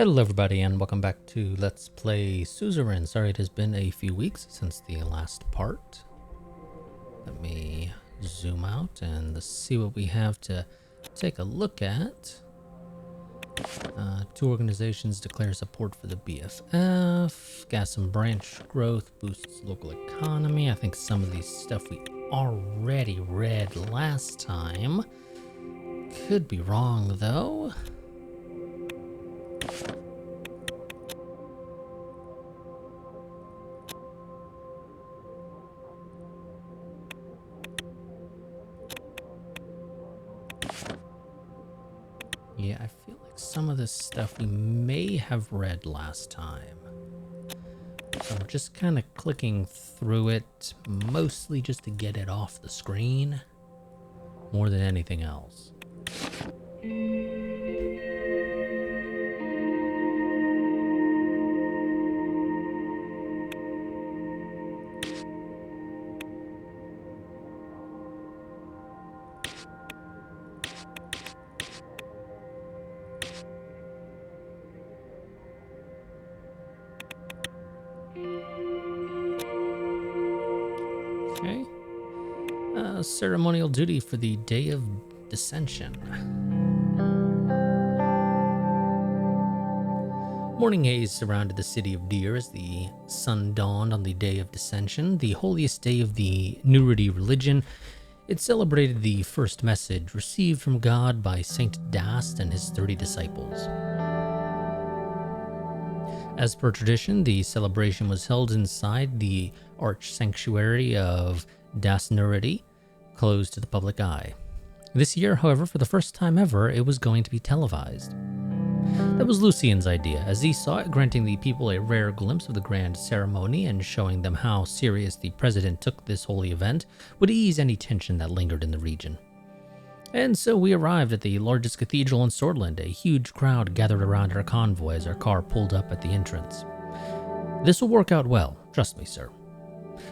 Hello everybody and welcome back to Let's Play Suzerain. Sorry it has been a few weeks since the last part. Let me zoom out and see what we have to take a look at. Two organizations declare support for the BFF. Gas and branch growth boosts local economy. I think some of these stuff we already read last time. Could be wrong though. Yeah, I feel like some of this stuff we may have read last time. So I'm just kind of clicking through it, mostly just to get it off the screen, more than anything else. Okay. Ceremonial duty for the Day of Dissension. Morning haze surrounded the city of Deer as the sun dawned on the Day of Dissension, the holiest day of the Nurity religion. It celebrated the first message received from God by Saint Dast and his 30 disciples. As per tradition, the celebration was held inside the arch sanctuary of Dasnurity, closed to the public eye. This year, however, for the first time ever, it was going to be televised. That was Lucian's idea, as he saw it, granting the people a rare glimpse of the grand ceremony and showing them how serious the president took this holy event would ease any tension that lingered in the region. And so we arrived at the largest cathedral in Sordland. A huge crowd gathered around our convoy as our car pulled up at the entrance. This will work out well, trust me, sir.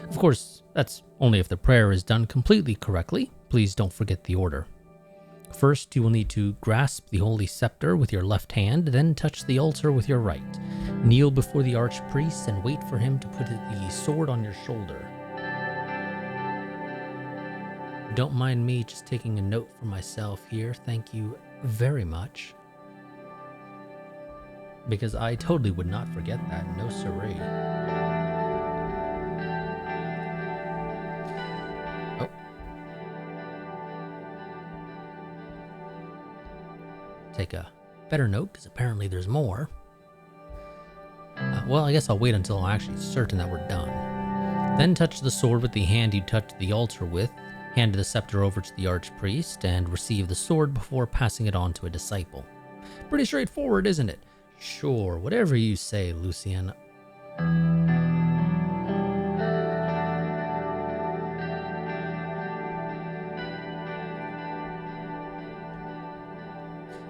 Of course, that's only if the prayer is done completely correctly. Please don't forget the order. First, you will need to grasp the holy scepter with your left hand, then touch the altar with your right. Kneel before the archpriest and wait for him to put the sword on your shoulder. Don't mind me just taking a note for myself here. Thank you very much. Because I totally would not forget that. No siree. Oh. Take a better note, because apparently there's more. Well, I guess I'll wait until I'm actually certain that we're done. Then touch the sword with the hand you touched the altar with. Hand the scepter over to the archpriest and receive the sword before passing it on to a disciple. Pretty straightforward, isn't it? Sure, whatever you say, Lucian.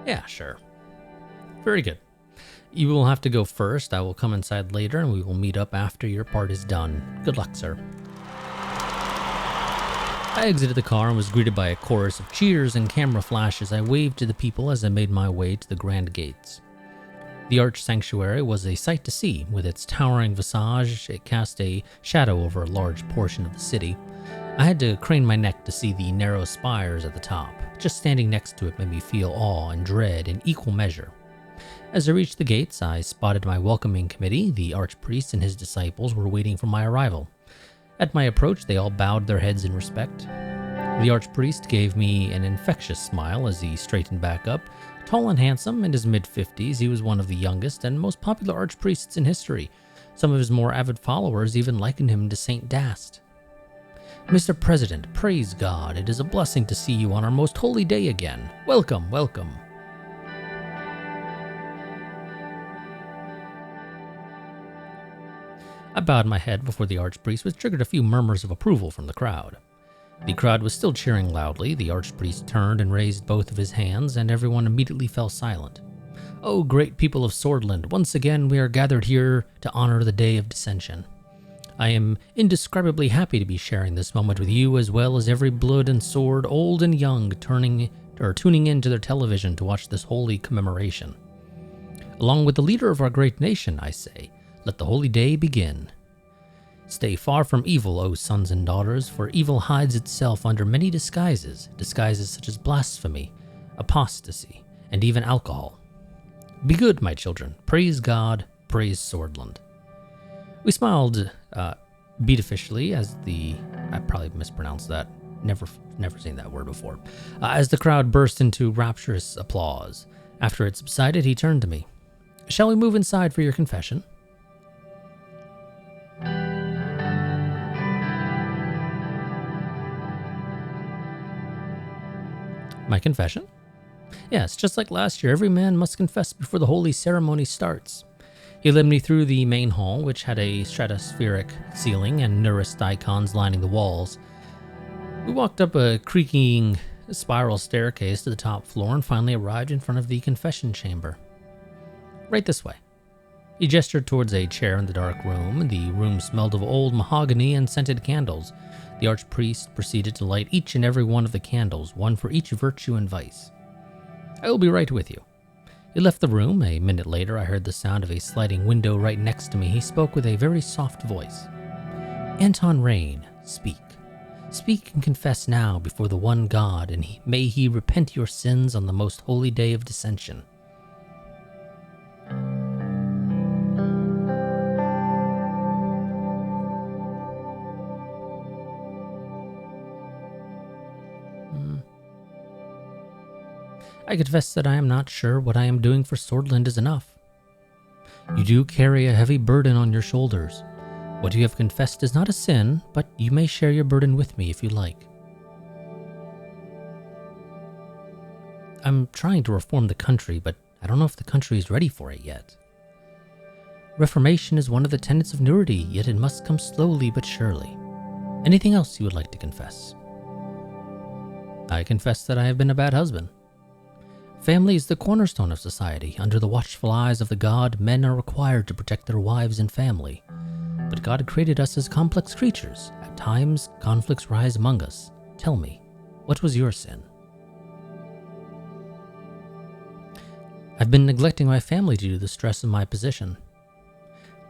Yeah, sure. Very good. You will have to go first. I will come inside later and we will meet up after your part is done. Good luck, sir. I exited the car and was greeted by a chorus of cheers and camera flashes. I waved to the people as I made my way to the grand gates. The arch sanctuary was a sight to see. With its towering visage, it cast a shadow over a large portion of the city. I had to crane my neck to see the narrow spires at the top. Just standing next to it made me feel awe and dread in equal measure. As I reached the gates, I spotted my welcoming committee. The archpriest and his disciples were waiting for my arrival. At my approach, they all bowed their heads in respect. The archpriest gave me an infectious smile as he straightened back up. Tall and handsome, in his mid-50s, he was one of the youngest and most popular archpriests in history. Some of his more avid followers even likened him to Saint Dast. Mr. President, praise God, it is a blessing to see you on our most holy day again. Welcome, welcome. I bowed my head before the archpriest, which triggered a few murmurs of approval from the crowd. The crowd was still cheering loudly. The archpriest turned and raised both of his hands, and everyone immediately fell silent. Oh, great people of Sordland, once again we are gathered here to honor the Day of Dissension. I am indescribably happy to be sharing this moment with you, as well as every blood and sword, old and young, tuning into their television to watch this holy commemoration. Along with the leader of our great nation, I say, let the holy day begin. Stay far from evil, O sons and daughters, for evil hides itself under many disguises, disguises such as blasphemy, apostasy, and even alcohol. Be good, my children. Praise God, praise Sordland. We smiled beatifically as I probably mispronounced that. Never seen that word before. As the crowd burst into rapturous applause. After it subsided, he turned to me. Shall we move inside for your confession? My confession? Yes, just like last year, every man must confess before the holy ceremony starts. He led me through the main hall, which had a stratospheric ceiling and Neurist icons lining the walls. We walked up a creaking spiral staircase to the top floor and finally arrived in front of the confession chamber. Right this way. He gestured towards a chair in the dark room. The room smelled of old mahogany and scented candles. The archpriest proceeded to light each and every one of the candles, one for each virtue and vice. I will be right with you. He left the room. A minute later, I heard the sound of a sliding window right next to me. He spoke with a very soft voice. Anton Rain, speak. Speak and confess now before the one God, and may he repent your sins on the most holy day of dissension. I confess that I am not sure what I am doing for Sordland is enough. You do carry a heavy burden on your shoulders. What you have confessed is not a sin, but you may share your burden with me if you like. I'm trying to reform the country, but I don't know if the country is ready for it yet. Reformation is one of the tenets of Nurity, yet it must come slowly but surely. Anything else you would like to confess? I confess that I have been a bad husband. Family is the cornerstone of society. Under the watchful eyes of the God, men are required to protect their wives and family. But God created us as complex creatures. At times, conflicts rise among us. Tell me, what was your sin? I've been neglecting my family due to the stress of my position.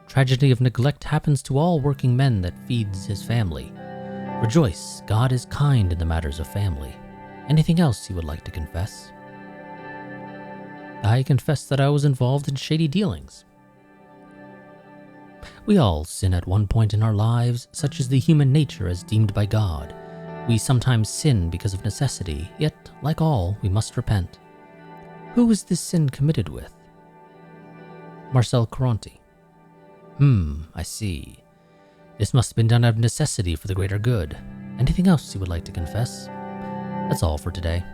Tragedy of neglect happens to all working men that feeds his family. Rejoice, God is kind in the matters of family. Anything else you would like to confess? I confess that I was involved in shady dealings. We all sin at one point in our lives, such is the human nature as deemed by God. We sometimes sin because of necessity, yet, like all, we must repent. Who was this sin committed with? Marcel Caronti. I see. This must have been done out of necessity for the greater good. Anything else you would like to confess? That's all for today.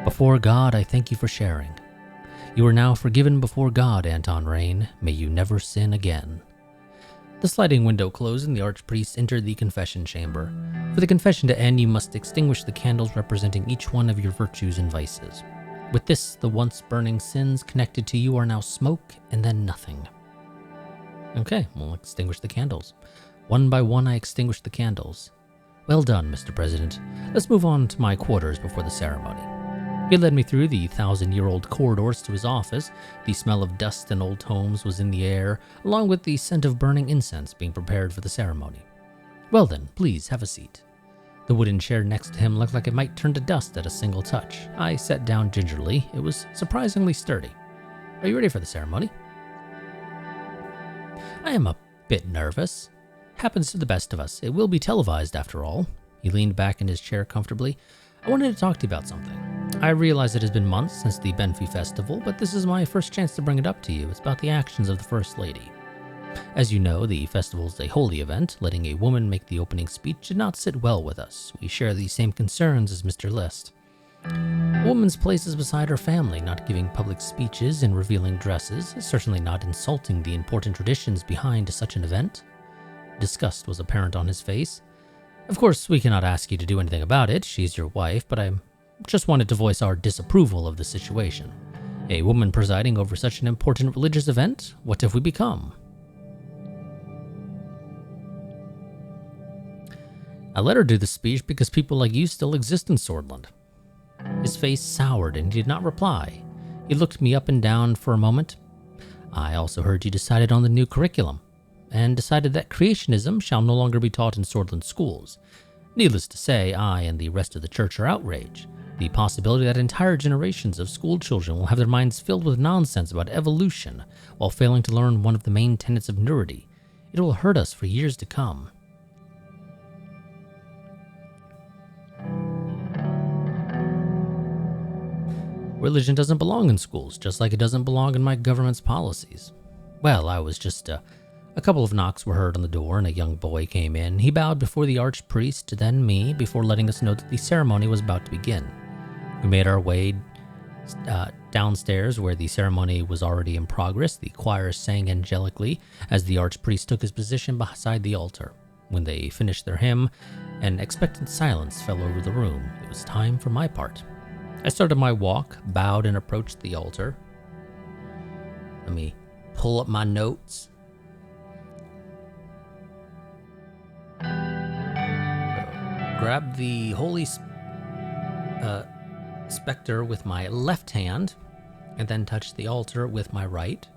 Before God, I thank you for sharing. You are now forgiven before God, Anton Rain. May you never sin again. The sliding window closed and the archpriest entered the confession chamber. For the confession to end, you must extinguish the candles representing each one of your virtues and vices. With this, the once burning sins connected to you are now smoke and then nothing. Okay, we'll extinguish the candles. One by one, I extinguished the candles. Well done, Mr. President. Let's move on to my quarters before the ceremony. He led me through the 1,000-year-old corridors to his office. The smell of dust and old homes was in the air, along with the scent of burning incense being prepared for the ceremony. Well then, please have a seat. The wooden chair next to him looked like it might turn to dust at a single touch. I sat down gingerly. It was surprisingly sturdy. Are you ready for the ceremony? I am a bit nervous. Happens to the best of us. It will be televised after all. He leaned back in his chair comfortably. I wanted to talk to you about something. I realize it has been months since the Benfey Festival, but this is my first chance to bring it up to you. It's about the actions of the First Lady. As you know, the festival is a holy event. Letting a woman make the opening speech did not sit well with us. We share the same concerns as Mr. List. A woman's place is beside her family, not giving public speeches and revealing dresses, certainly not insulting the important traditions behind such an event. Disgust was apparent on his face. Of course, we cannot ask you to do anything about it. She's your wife, but I just wanted to voice our disapproval of the situation. A woman presiding over such an important religious event? What have we become? I let her do the speech because people like you still exist in Sordland. His face soured and he did not reply. He looked me up and down for a moment. I also heard you decided on the new curriculum, and decided that creationism shall no longer be taught in Sordland schools. Needless to say, I and the rest of the church are outraged. The possibility that entire generations of school children will have their minds filled with nonsense about evolution while failing to learn one of the main tenets of nerdity. It will hurt us for years to come. Religion doesn't belong in schools, just like it doesn't belong in my government's policies. Well, I was just a couple of knocks were heard on the door and a young boy came in. He bowed before the archpriest, then me, before letting us know that the ceremony was about to begin. We made our way downstairs where the ceremony was already in progress. The choir sang angelically as the archpriest took his position beside the altar. When they finished their hymn, an expectant silence fell over the room. It was time for my part. I started my walk, bowed, and approached the altar. Let me pull up my notes. Grab the holy specter with my left hand, and then touch the altar with my right.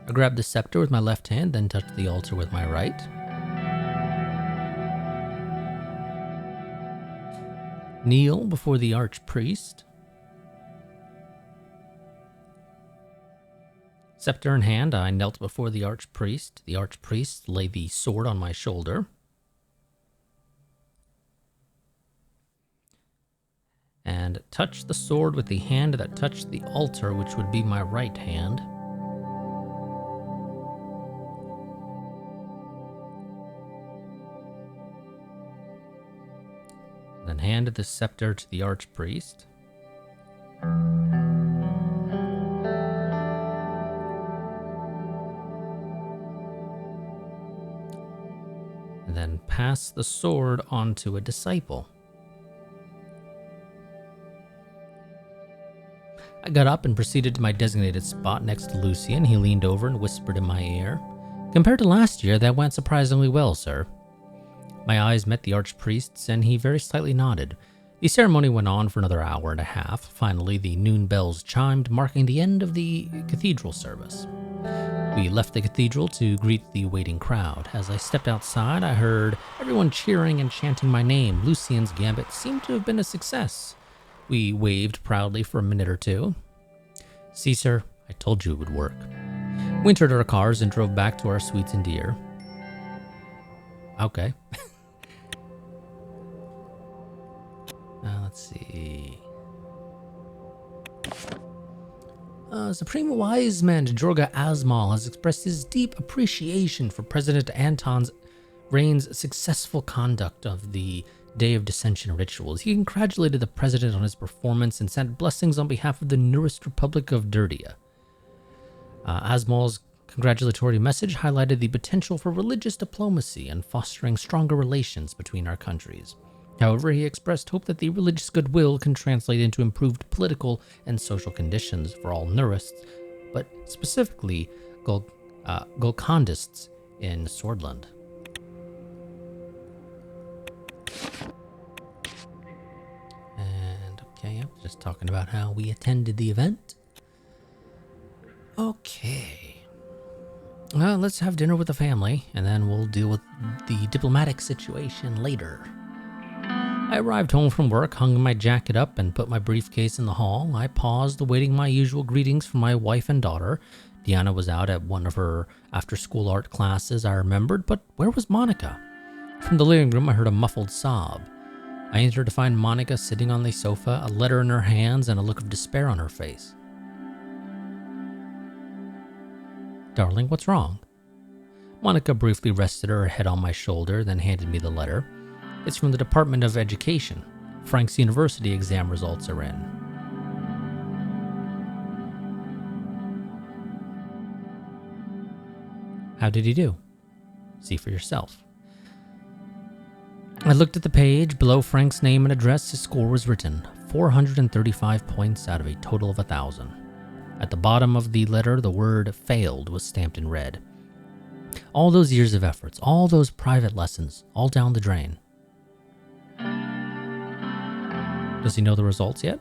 I grab the scepter with my left hand, then touch the altar with my right. Kneel before the archpriest. Scepter in hand, I knelt before the archpriest. The archpriest laid the sword on my shoulder. And touched the sword with the hand that touched the altar, which would be my right hand. Then handed the scepter to the archpriest. And then passed the sword on to a disciple. I got up and proceeded to my designated spot next to Lucian. He leaned over and whispered in my ear. Compared to last year, that went surprisingly well, sir. My eyes met the archpriest's, and he very slightly nodded. The ceremony went on for another hour and a half. Finally, the noon bells chimed, marking the end of the cathedral service. We left the cathedral to greet the waiting crowd. As I stepped outside, I heard everyone cheering and chanting my name. Lucian's gambit seemed to have been a success. We waved proudly for a minute or two. See, sir, I told you it would work. We entered our cars and drove back to our suites in Deer. Okay. Let's see. Supreme Wise Man Jorga Asmal has expressed his deep appreciation for President Anton's reign's successful conduct of the Day of Dissension rituals. He congratulated the president on his performance and sent blessings on behalf of the newest Republic of Dirdia. Asmal's congratulatory message highlighted the potential for religious diplomacy and fostering stronger relations between our countries. However, he expressed hope that the religious goodwill can translate into improved political and social conditions for all Nurists, but specifically Golcondists in Sordland. And okay, I'm just talking about how we attended the event. Okay. Well, let's have dinner with the family, and then we'll deal with the diplomatic situation later. I arrived home from work, hung my jacket up, and put my briefcase in the hall. I paused, awaiting my usual greetings from my wife and daughter. Deanna was out at one of her after-school art classes, I remembered, but where was Monica? From the living room, I heard a muffled sob. I entered to find Monica sitting on the sofa, a letter in her hands, and a look of despair on her face. Darling, what's wrong? Monica briefly rested her head on my shoulder, then handed me the letter. It's from the Department of Education. Frank's university exam results are in. How did he do? See for yourself. I looked at the page. Below Frank's name and address, his score was written. 435 points out of a total of 1,000. At the bottom of the letter, the word failed was stamped in red. All those years of efforts, all those private lessons, all down the drain. Does he know the results yet?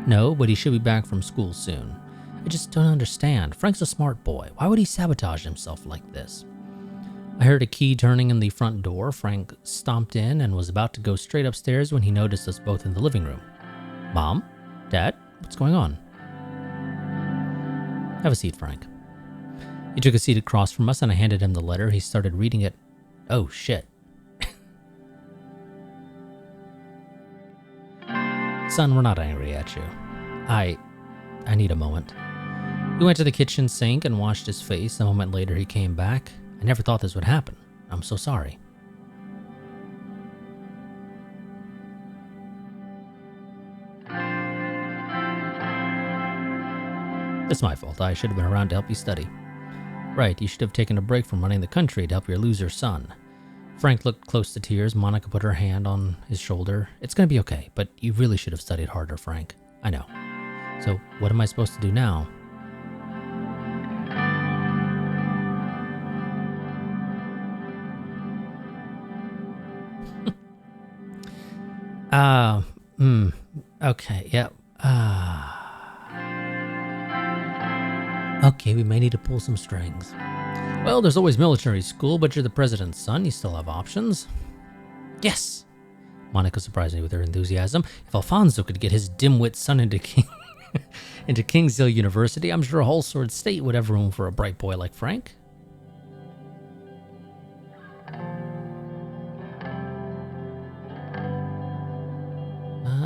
No, but he should be back from school soon. I just don't understand. Frank's a smart boy. Why would he sabotage himself like this? I heard a key turning in the front door. Frank stomped in and was about to go straight upstairs when he noticed us both in the living room. Mom? Dad? What's going on? Have a seat, Frank. He took a seat across from us and I handed him the letter. He started reading it. Oh, shit. Son, we're not angry at you. I need a moment. He went to the kitchen sink and washed his face. A moment later, he came back. I never thought this would happen. I'm so sorry. It's my fault. I should have been around to help you study. Right, you should have taken a break from running the country to help your loser son. Frank looked close to tears. Monica put her hand on his shoulder. It's going to be okay, but you really should have studied harder, Frank. I know. So, what am I supposed to do now? Okay, yeah. Okay, we may need to pull some strings. Well, there's always military school, but you're the president's son. You still have options. Yes! Monica surprised me with her enthusiasm. If Alfonso could get his dimwit son into Kingshill University, I'm sure Whole Sword State would have room for a bright boy like Frank.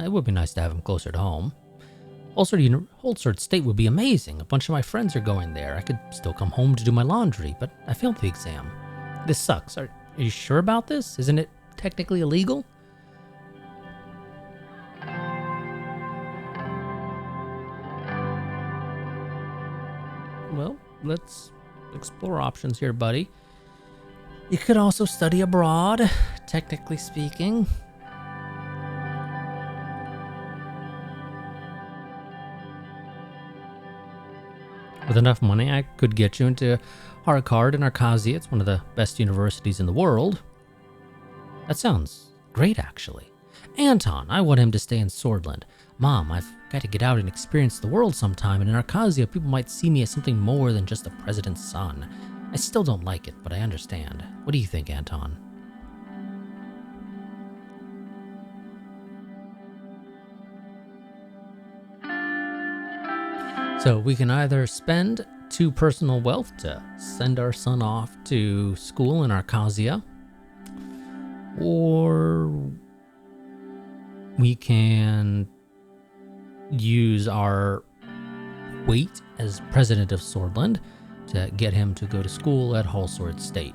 It would be nice to have him closer to home. Whole Sword State would be amazing. A bunch of my friends are going there. I could still come home to do my laundry, but I failed the exam. This sucks. Are you sure about this? Isn't it technically illegal? Well, let's explore options here, buddy. You could also study abroad, technically speaking. With enough money, I could get you into Harkard and Arcasia. It's one of the best universities in the world. That sounds great, actually. Anton, I want him to stay in Sordland. Mom, I've got to get out and experience the world sometime, and in Arcasia, people might see me as something more than just the president's son. I still don't like it, but I understand. What do you think, Anton? So we can either spend 2 personal wealth to send our son off to school in Arcasia, or we can use our weight as president of Sordland to get him to go to school at Whole Sword State.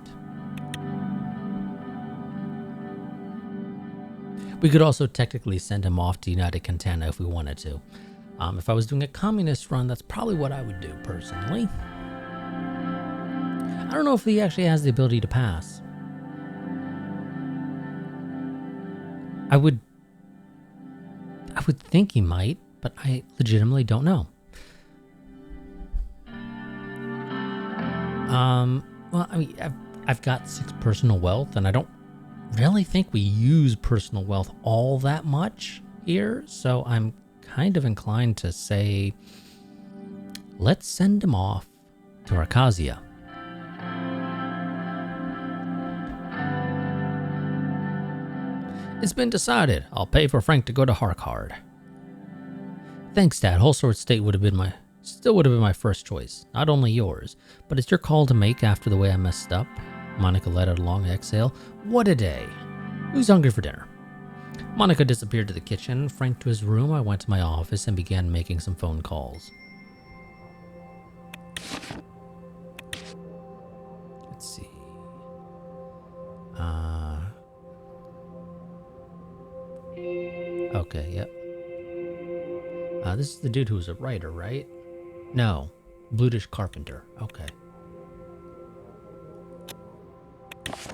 We could also technically send him off to United Cantana if we wanted to. If I was doing a communist run, that's probably what I would do, personally. I don't know if he actually has the ability to pass. I would think he might, but I legitimately don't know. Well, I mean, I've got 6 personal wealth, and I don't really think we use personal wealth all that much here, so I'm kind of inclined to say, let's send him off to Arcasia. It's been decided. I'll pay for Frank to go to Harkard. Thanks, Dad. Whole Sword State still would have been my first choice. Not only yours, but it's your call to make after the way I messed up. Monica let out a long exhale. What a day. Who's hungry for dinner? Monica disappeared to the kitchen. Frank to his room. I went to my office and began making some phone calls. Let's see. Okay, yep. This is the dude who was a writer, right? No. Blutish Carpenter. Okay.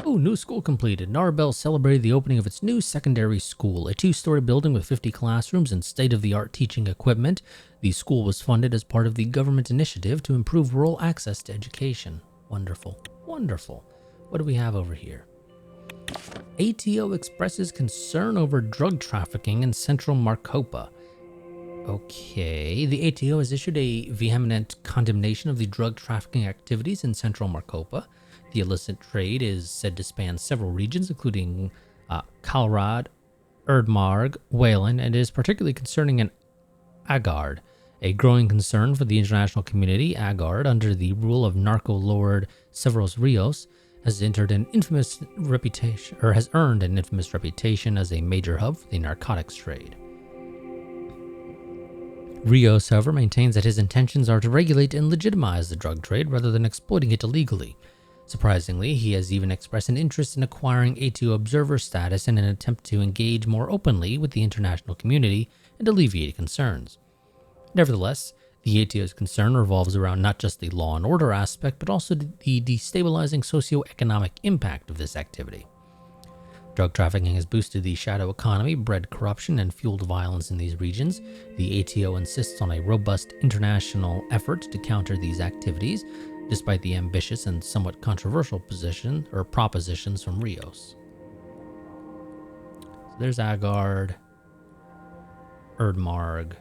Oh, new school completed. Narbel celebrated the opening of its new secondary school, a 2-story building with 50 classrooms and state-of-the-art teaching equipment. The school was funded as part of the government initiative to improve rural access to education. Wonderful. Wonderful. What do we have over here? ATO expresses concern over drug trafficking in central Marcopa. Okay, the ATO has issued a vehement condemnation of the drug trafficking activities in central Marcopa. The illicit trade is said to span several regions, including Kalrad, Erdmarg, Wayland, and is particularly concerning in Agard. A growing concern for the international community, Agard, under the rule of narco lord Severos Rios, has earned an infamous reputation as a major hub for the narcotics trade. Rios, however, maintains that his intentions are to regulate and legitimize the drug trade rather than exploiting it illegally. Surprisingly, he has even expressed an interest in acquiring ATO observer status in an attempt to engage more openly with the international community and alleviate concerns. Nevertheless, the ATO's concern revolves around not just the law and order aspect, but also the destabilizing socio-economic impact of this activity. Drug trafficking has boosted the shadow economy, bred corruption, and fueled violence in these regions. The ATO insists on a robust international effort to counter these activities, despite the ambitious and somewhat controversial propositions from Rios. So there's Agard, Erdmarg.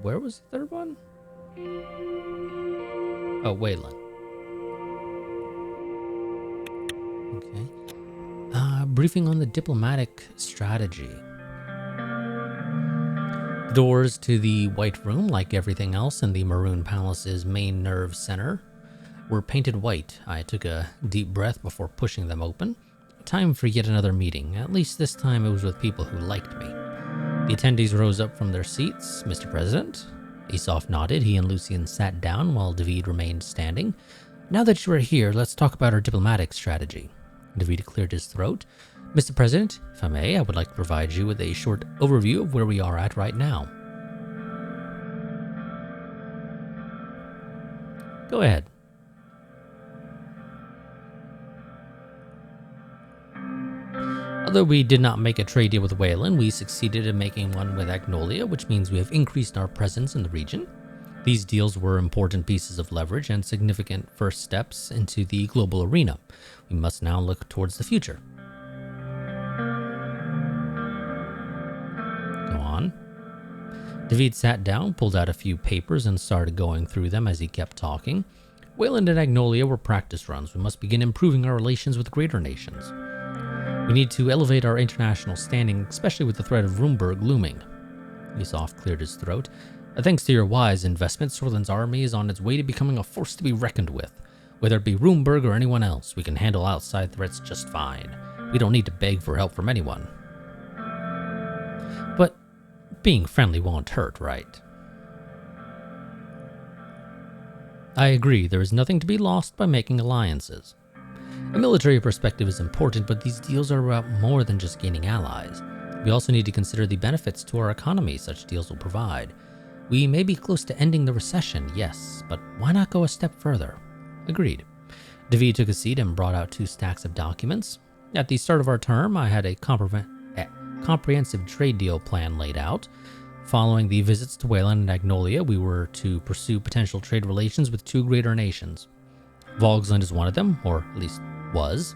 Where was the third one? Oh, Wayland. Okay. Briefing on the diplomatic strategy. The doors to the White Room, like everything else in the Maroon Palace's main nerve center, were painted white. I took a deep breath before pushing them open. Time for yet another meeting. At least this time it was with people who liked me. The attendees rose up from their seats. Mr. President? Aesop nodded. He and Lucian sat down while David remained standing. Now that you are here, let's talk about our diplomatic strategy. David cleared his throat. Mr. President, if I may, I would like to provide you with a short overview of where we are at right now. Go ahead. Although we did not make a trade deal with Wayland, we succeeded in making one with Agnolia, which means we have increased our presence in the region. These deals were important pieces of leverage and significant first steps into the global arena. We must now look towards the future. Go on. David sat down, pulled out a few papers, and started going through them as he kept talking. Wayland and Agnolia were practice runs. We must begin improving our relations with greater nations. We need to elevate our international standing, especially with the threat of Rumburg looming. Aesop cleared his throat. Thanks to your wise investment, Sordland's army is on its way to becoming a force to be reckoned with. Whether it be Rumburg or anyone else, we can handle outside threats just fine. We don't need to beg for help from anyone. But being friendly won't hurt, right? I agree, there is nothing to be lost by making alliances. A military perspective is important, but these deals are about more than just gaining allies. We also need to consider the benefits to our economy such deals will provide. We may be close to ending the recession, yes, but why not go a step further? Agreed. David took a seat and brought out 2 stacks of documents. At the start of our term, I had a comprehensive trade deal plan laid out. Following the visits to Wayland and Agnolia, we were to pursue potential trade relations with 2 greater nations. Vogsland is one of them, or at least was.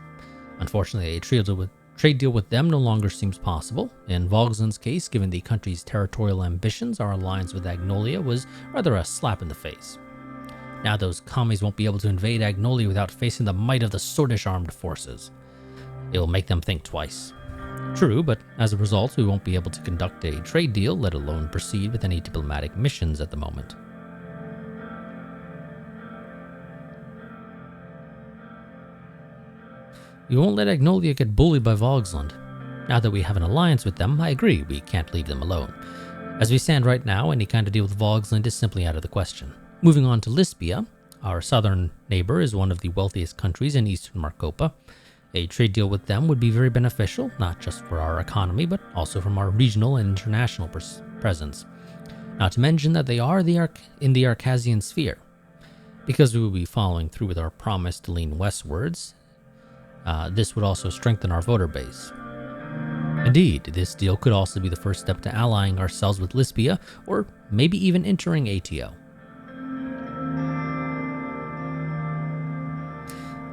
Unfortunately, a trade deal with them no longer seems possible. In Vogsland's case, given the country's territorial ambitions, our alliance with Agnolia was rather a slap in the face. Now those commies won't be able to invade Agnolia without facing the might of the Swordish armed forces. It will make them think twice. True, but as a result, we won't be able to conduct a trade deal, let alone proceed with any diplomatic missions at the moment. We won't let Agnolia get bullied by Vogsland. Now that we have an alliance with them, I agree, we can't leave them alone. As we stand right now, any kind of deal with Vogsland is simply out of the question. Moving on to Lisbia, our southern neighbor is one of the wealthiest countries in eastern Marcopa. A trade deal with them would be very beneficial, not just for our economy, but also from our regional and international presence. Not to mention that they are in the Arcasian sphere. Because we will be following through with our promise to lean westwards, this would also strengthen our voter base. Indeed, this deal could also be the first step to allying ourselves with Lisbia, or maybe even entering ATO.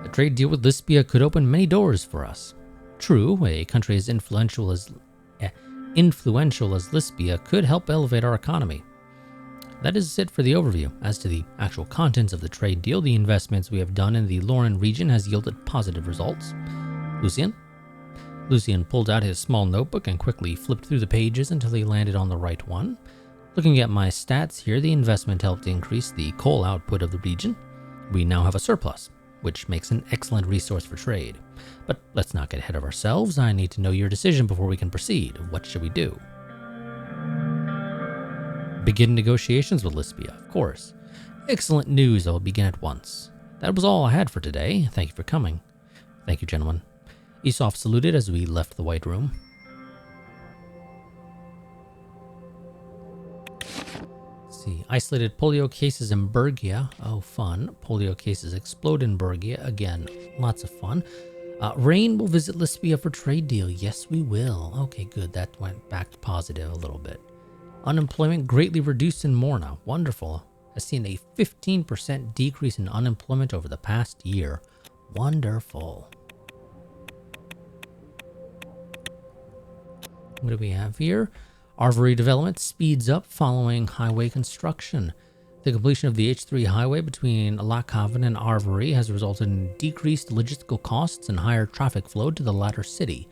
A trade deal with Lisbia could open many doors for us. True, a country as influential as influential as Lisbia could help elevate our economy. That is it for the overview. As to the actual contents of the trade deal, the investments we have done in the Lauren region has yielded positive results. Lucian? Lucian pulled out his small notebook and quickly flipped through the pages until he landed on the right one. Looking at my stats here, the investment helped increase the coal output of the region. We now have a surplus, which makes an excellent resource for trade. But let's not get ahead of ourselves. I need to know your decision before we can proceed. What should we do? Begin negotiations with Lisbia, of course. Excellent news. I will begin at once. That was all I had for today. Thank you for coming. Thank you, gentlemen. Esop saluted as we left the White Room. Let's see. Isolated polio cases in Bergia. Oh, fun. Polio cases explode in Bergia. Again, lots of fun. Rain will visit Lisbia for trade deal. Yes, we will. Okay, good. That went back to positive a little bit. Unemployment greatly reduced in Morna. Wonderful. I've seen a 15% decrease in unemployment over the past year. Wonderful. What do we have here? Arvory development speeds up following highway construction. The completion of the H3 highway between Lockhaven and Arvory has resulted in decreased logistical costs and higher traffic flow to the latter city.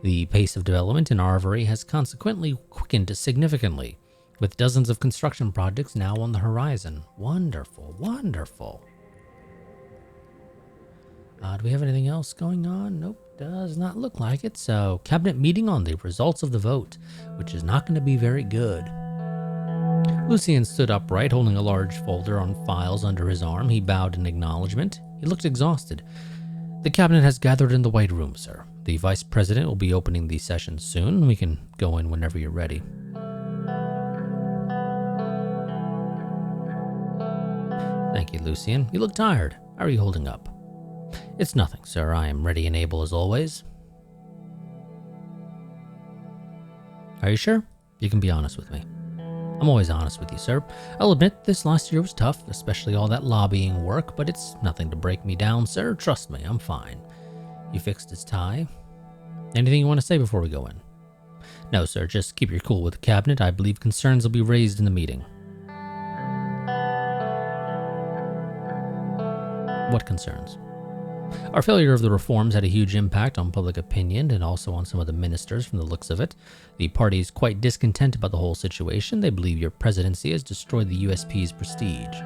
The pace of development in Arvory has consequently quickened significantly, with dozens of construction projects now on the horizon. Wonderful, wonderful. Do we have anything else going on? Nope, does not look like it. So, cabinet meeting on the results of the vote, which is not going to be very good. Lucian stood upright, holding a large folder on files under his arm. He bowed in acknowledgement. He looked exhausted. The cabinet has gathered in the White Room, sir. The Vice President will be opening the session soon. We can go in whenever you're ready. Thank you, Lucian. You look tired. How are you holding up? It's nothing, sir. I am ready and able as always. Are you sure? You can be honest with me. I'm always honest with you, sir. I'll admit this last year was tough, especially all that lobbying work, but it's nothing to break me down, sir. Trust me, I'm fine. You fixed his tie? Anything you want to say before we go in? No, sir. Just keep your cool with the cabinet. I believe concerns will be raised in the meeting. What concerns? Our failure of the reforms had a huge impact on public opinion and also on some of the ministers from the looks of it. The party is quite discontent about the whole situation. They believe your presidency has destroyed the USP's prestige.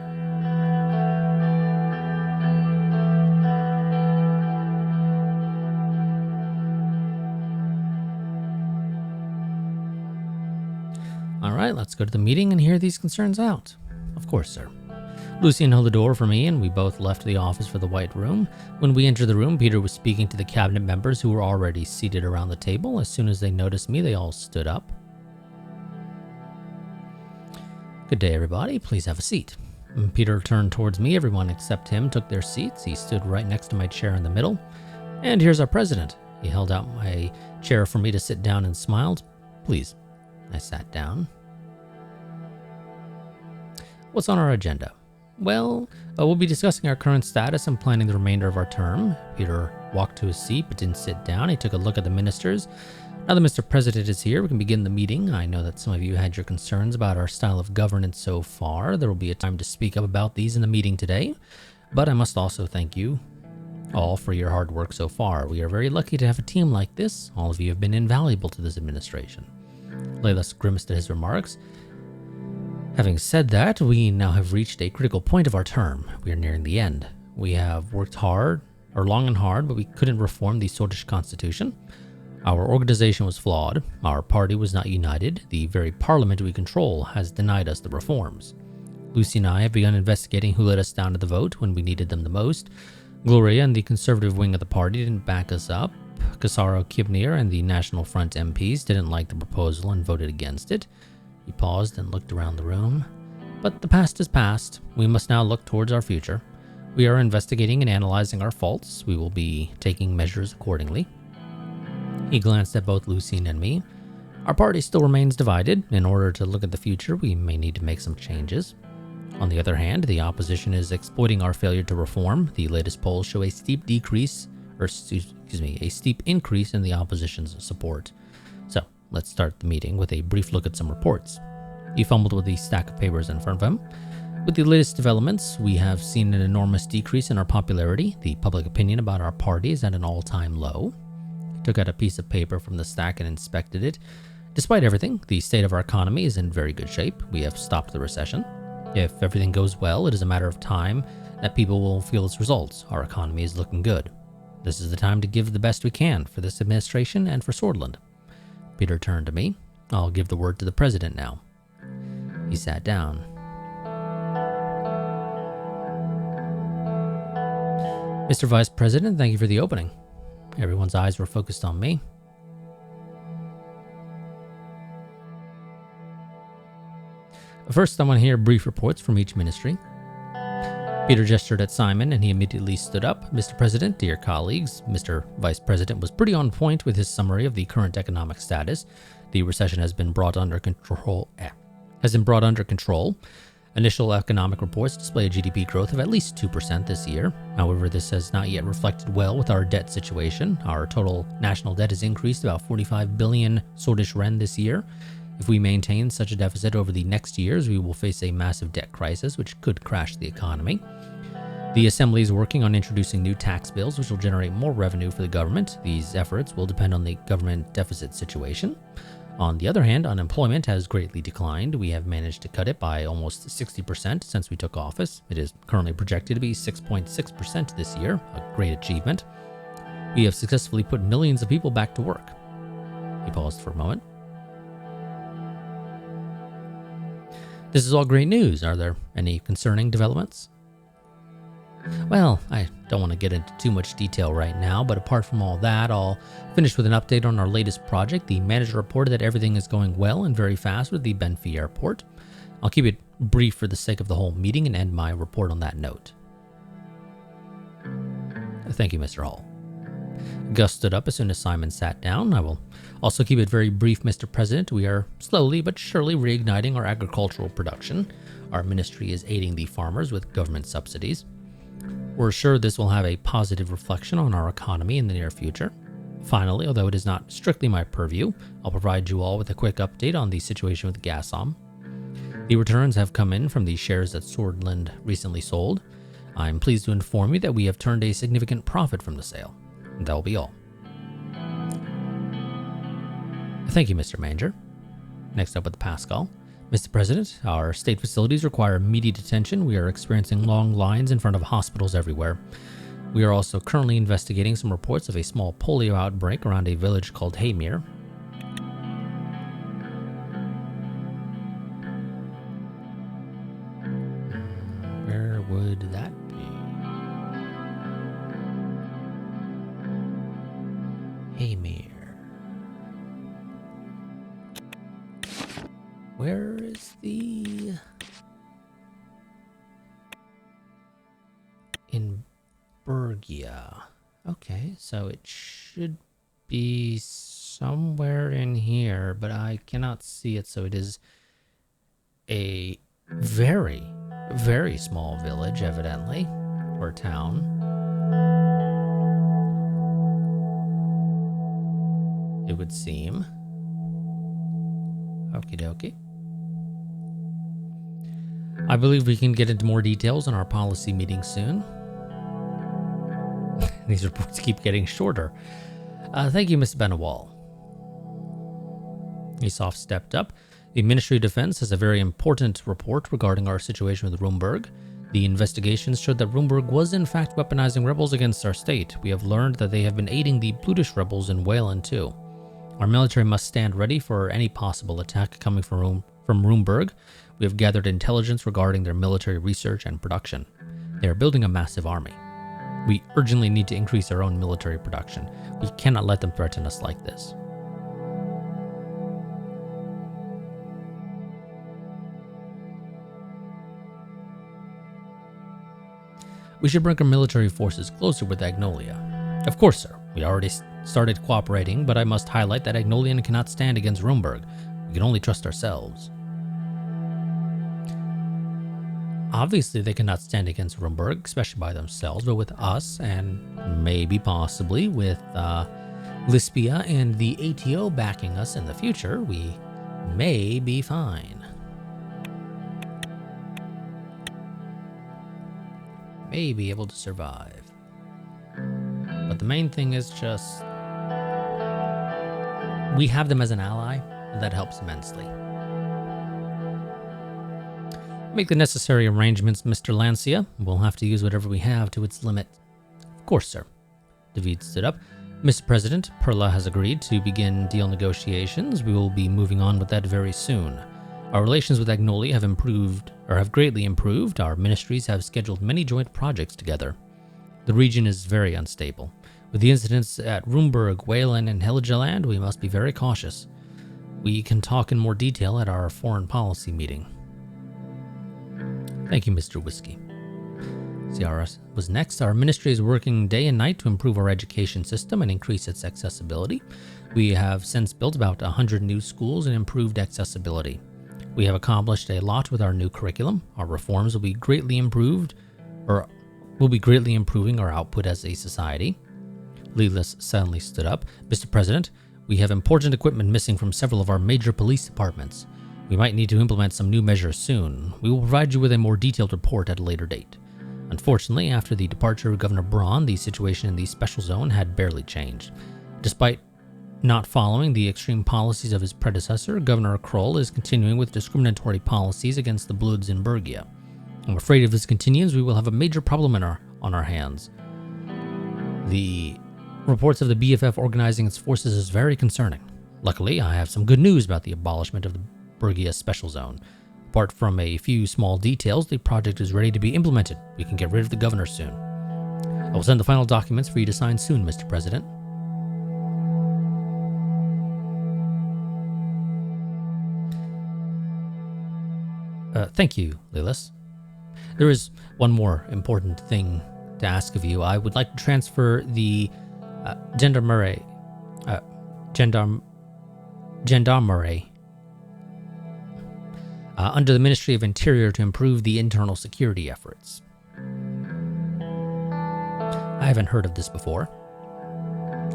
All right, let's go to the meeting and hear these concerns out. Of course, sir. Lucian held the door for me, and we both left the office for the White Room. When we entered the room, Peter was speaking to the cabinet members who were already seated around the table. As soon as they noticed me, they all stood up. Good day, everybody. Please have a seat. When Peter turned towards me. Everyone except him took their seats. He stood right next to my chair in the middle. And here's our president. He held out my chair for me to sit down and smiled. Please. I sat down. What's on our agenda? Well, we'll be discussing our current status and planning the remainder of our term. Peter walked to his seat but didn't sit down. He took a look at the ministers. Now that Mr. President is here, we can begin the meeting. I know that some of you had your concerns about our style of governance so far. There will be a time to speak up about these in the meeting today. But I must also thank you all for your hard work so far. We are very lucky to have a team like this. All of you have been invaluable to this administration. Laylas grimaced at his remarks. Having said that, we now have reached a critical point of our term. We are nearing the end. We have worked long and hard, but we couldn't reform the Sordish constitution. Our organization was flawed. Our party was not united. The very parliament we control has denied us the reforms. Lucy and I have begun investigating who let us down at the vote when we needed them the most. Gloria and the conservative wing of the party didn't back us up. Casaro Kibnir and the National Front MPs didn't like the proposal and voted against it. He paused and looked around the room. But the past is past. We must now look towards our future. We are investigating and analyzing our faults. We will be taking measures accordingly. He glanced at both Lucien and me. Our party still remains divided. In order to look at the future, we may need to make some changes. On the other hand, the opposition is exploiting our failure to reform. The latest polls show a steep increase in the opposition's support. So, let's start the meeting with a brief look at some reports. He fumbled with the stack of papers in front of him. With the latest developments, we have seen an enormous decrease in our popularity. The public opinion about our party is at an all-time low. He took out a piece of paper from the stack and inspected it. Despite everything, the state of our economy is in very good shape. We have stopped the recession. If everything goes well, it is a matter of time that people will feel its results. Our economy is looking good. This is the time to give the best we can for this administration and for Sordland. Peter turned to me. I'll give the word to the president now. He sat down. Mr. Vice President, thank you for the opening. Everyone's eyes were focused on me. First, I want to hear brief reports from each ministry. Peter gestured at Simon and he immediately stood up. Mr. President, dear colleagues, Mr. Vice President was pretty on point with his summary of the current economic status. The recession has been brought under control. Initial economic reports display a GDP growth of at least 2% this year. However, this has not yet reflected well with our debt situation. Our total national debt has increased about 45 billion Sordish Ren this year. If we maintain such a deficit over the next years, we will face a massive debt crisis, which could crash the economy. The Assembly is working on introducing new tax bills, which will generate more revenue for the government. These efforts will depend on the government deficit situation. On the other hand, unemployment has greatly declined. We have managed to cut it by almost 60% since we took office. It is currently projected to be 6.6% this year, a great achievement. We have successfully put millions of people back to work. He paused for a moment. This is all great news. Are there any concerning developments? Well, I don't want to get into too much detail right now, but apart from all that, I'll finish with an update on our latest project. The manager reported that everything is going well and very fast with the Benfi airport. I'll keep it brief for the sake of the whole meeting and end my report on that note. Thank you, Mr. Hall. Gus stood up as soon as Simon sat down. I will also keep it very brief, Mr. President. We are slowly but surely reigniting our agricultural production. Our ministry is aiding the farmers with government subsidies. We're sure this will have a positive reflection on our economy in the near future. Finally, although it is not strictly my purview, I'll provide you all with a quick update on the situation with Gasom. The returns have come in from the shares that Sordland recently sold. I'm pleased to inform you that we have turned a significant profit from the sale. That will be all. Thank you, Mr. Manager. Next up with Pascal. Mr. President, our state facilities require immediate attention. We are experiencing long lines in front of hospitals everywhere. We are also currently investigating some reports of a small polio outbreak around a village called Haymere. Where would that be? Haymere. Where is the... In Bergia. Okay, so it should be somewhere in here, but I cannot see it, so it is a very, very small village, evidently, or town. It would seem. Okie dokie. I believe we can get into more details on our policy meeting soon. These reports keep getting shorter. Thank you, Ms. Benawal. Esof stepped up. The Ministry of Defense has a very important report regarding our situation with Rumburg. The investigations showed that Rumburg was in fact weaponizing rebels against our state. We have learned that they have been aiding the Blutish rebels in Wayland too. Our military must stand ready for any possible attack coming from Rumburg. We have gathered intelligence regarding their military research and production. They are building a massive army. We urgently need to increase our own military production. We cannot let them threaten us like this. We should bring our military forces closer with Agnolia. Of course, sir. We already started cooperating, but I must highlight that Agnolian cannot stand against Rumburg. We can only trust ourselves. Obviously, they cannot stand against Rumburg, especially by themselves, but with us, and maybe possibly with Lispia and the ATO backing us in the future, we may be fine. May be able to survive. But the main thing is just we have them as an ally, and that helps immensely. Make the necessary arrangements, Mr. Lancia. We'll have to use whatever we have to its limit. Of course, sir. David stood up. Mr. President, Perla has agreed to begin deal negotiations. We will be moving on with that very soon. Our relations with Agnoli have greatly improved. Our ministries have scheduled many joint projects together. The region is very unstable. With the incidents at Rumburg, Wayland, and Heligeland, we must be very cautious. We can talk in more detail at our foreign policy meeting. Thank you, Mr. Whiskey. Ciara was next. Our ministry is working day and night to improve our education system and increase its accessibility. We have since built about 100 new schools and improved accessibility. We have accomplished a lot with our new curriculum. Our reforms will be greatly improving our output as a society. Lelis suddenly stood up. Mr. President, we have important equipment missing from several of our major police departments. We might need to implement some new measures soon. We will provide you with a more detailed report at a later date. Unfortunately, after the departure of Governor Braun, the situation in the special zone had barely changed. Despite not following the extreme policies of his predecessor, Governor Kroll is continuing with discriminatory policies against the Bloods in Bergia. I'm afraid if this continues, we will have a major problem on our hands. The reports of the BFF organizing its forces is very concerning. Luckily, I have some good news about the abolishment of the Bergia Special Zone. Apart from a few small details, the project is ready to be implemented. We can get rid of the governor soon. I will send the final documents for you to sign soon, Mr. President. Thank you, Lelis. There is one more important thing to ask of you. I would like to transfer the gendarmerie under the Ministry of Interior to improve the internal security efforts. I haven't heard of this before.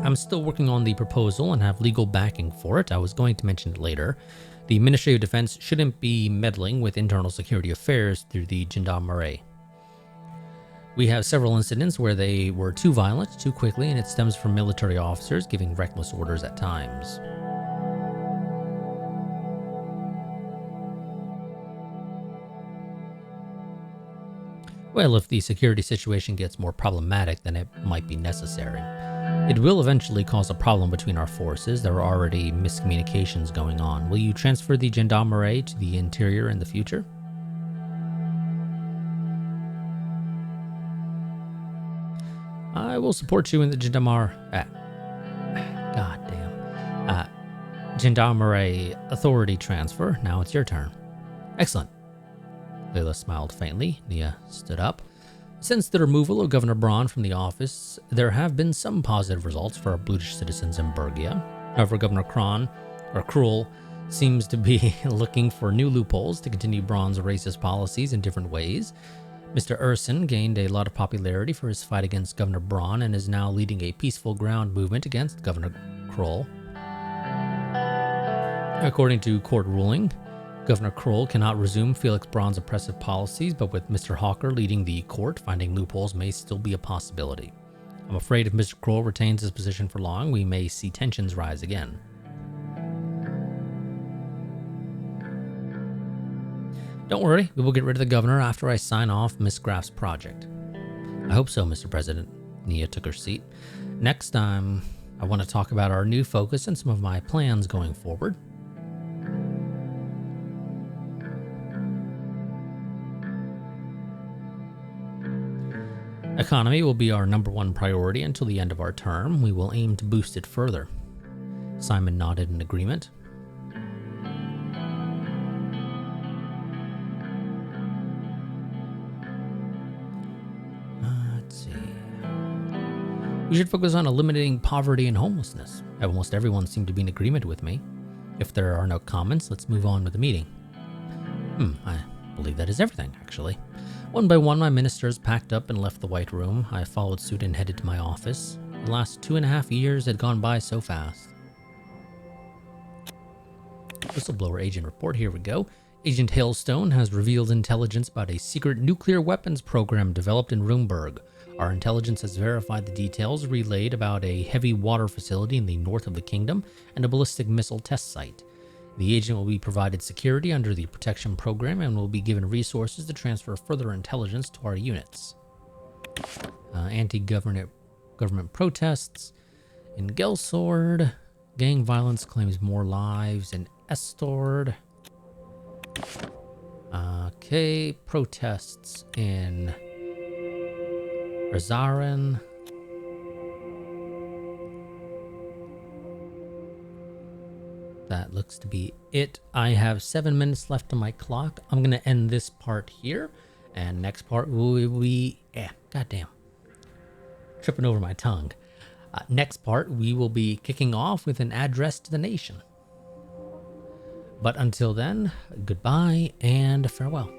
I'm still working on the proposal and have legal backing for it. I was going to mention it later. The Ministry of Defense shouldn't be meddling with internal security affairs through the gendarmerie. We have several incidents where they were too violent, too quickly, and it stems from military officers giving reckless orders at times. Well, if the security situation gets more problematic, then it might be necessary. It will eventually cause a problem between our forces. There are already miscommunications going on. Will you transfer the gendarmerie to the interior in the future? I will support you in the gendarmerie authority transfer. Now it's your turn. Excellent. Layla smiled faintly. Nia stood up. Since the removal of Governor Braun from the office, there have been some positive results for our British citizens in Bergia. However, Governor Kroll seems to be looking for new loopholes to continue Braun's racist policies in different ways. Mr. Urson gained a lot of popularity for his fight against Governor Braun and is now leading a peaceful ground movement against Governor Kroll. According to court ruling, Governor Kroll cannot resume Felix Braun's oppressive policies, but with Mr. Hawker leading the court, finding loopholes may still be a possibility. I'm afraid if Mr. Kroll retains his position for long, we may see tensions rise again. Don't worry, we will get rid of the governor after I sign off Miss Graff's project. I hope so, Mr. President. Nia took her seat. Next time, I want to talk about our new focus and some of my plans going forward. Economy will be our #1 priority until the end of our term. We will aim to boost it further. Simon nodded in agreement. Let's see. We should focus on eliminating poverty and homelessness. Almost everyone seemed to be in agreement with me. If there are no comments, let's move on with the meeting. I believe that is everything, actually. One by one, my ministers packed up and left the White Room. I followed suit and headed to my office. The last 2.5 years had gone by so fast. Whistleblower agent report, here we go. Agent Hailstone has revealed intelligence about a secret nuclear weapons program developed in Roomberg. Our intelligence has verified the details relayed about a heavy water facility in the north of the kingdom and a ballistic missile test site. The agent will be provided security under the protection program and will be given resources to transfer further intelligence to our units. Anti-government protests in Gelsord. Gang violence claims more lives in Estord. Okay, protests in Suzerain. That looks to be it. I have 7 minutes left on my clock. I'm going to end this part here. And next part will be... goddamn. Tripping over my tongue. Next part, we will be kicking off with an address to the nation. But until then, goodbye and farewell.